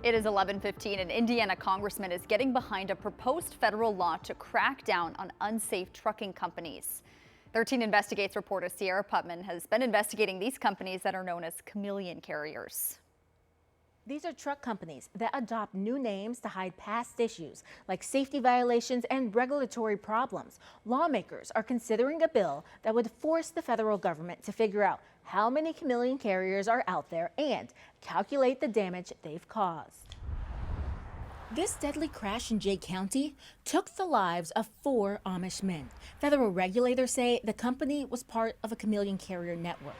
It is 11:15. An Indiana congressman is getting behind a proposed federal law to crack down on unsafe trucking companies. 13 Investigates reporter Sierra Putman has been investigating these companies that are known as chameleon carriers. These are truck companies that adopt new names to hide past issues like safety violations and regulatory problems. Lawmakers are considering a bill that would force the federal government to figure out how many chameleon carriers are out there and calculate the damage they've caused. This deadly crash in Jay County took the lives of 4 Amish men. Federal regulators say the company was part of a chameleon carrier network.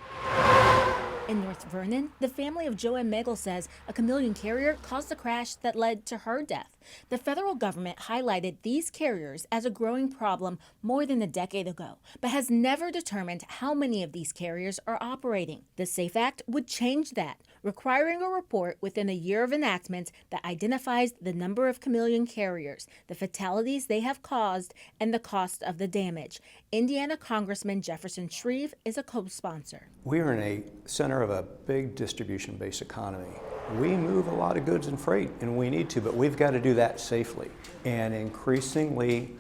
In North Vernon, the family of Joanne Megal says a chameleon carrier caused the crash that led to her death. The federal government highlighted these carriers as a growing problem more than a decade ago, but has never determined how many of these carriers are operating. The SAFE Act would change that, requiring a report within a year of enactment that identifies the number of chameleon carriers, the fatalities they have caused, and the cost of the damage. Indiana Congressman Jefferson Shreve is a co-sponsor. We are in a center of a big distribution-based economy. We move a lot of goods and freight, and we need to, but we've got to do that safely. And increasingly,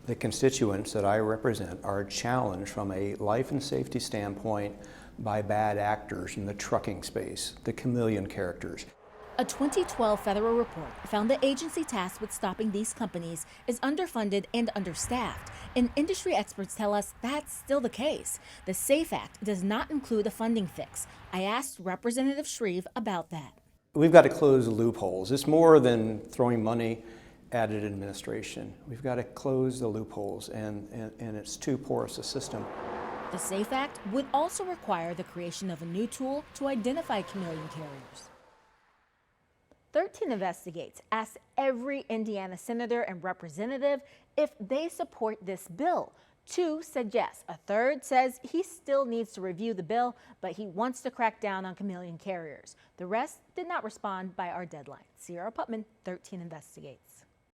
the constituents that I represent are challenged from a life and safety standpoint by bad actors in the trucking space, the chameleon characters. A 2012 federal report found the agency tasked with stopping these companies is underfunded and understaffed, and industry experts tell us that's still the case. The SAFE Act does not include a funding fix. I asked Representative Shreve about that. We've got to close the loopholes. It's more than throwing money at an administration. We've got to close the loopholes, and it's too porous a system. The SAFE Act would also require the creation of a new tool to identify chameleon carriers. 13 Investigates asked every Indiana senator and representative if they support this bill. 2 said yes. A third says he still needs to review the bill, but he wants to crack down on chameleon carriers. The rest did not respond by our deadline. Sierra Putman, 13 Investigates.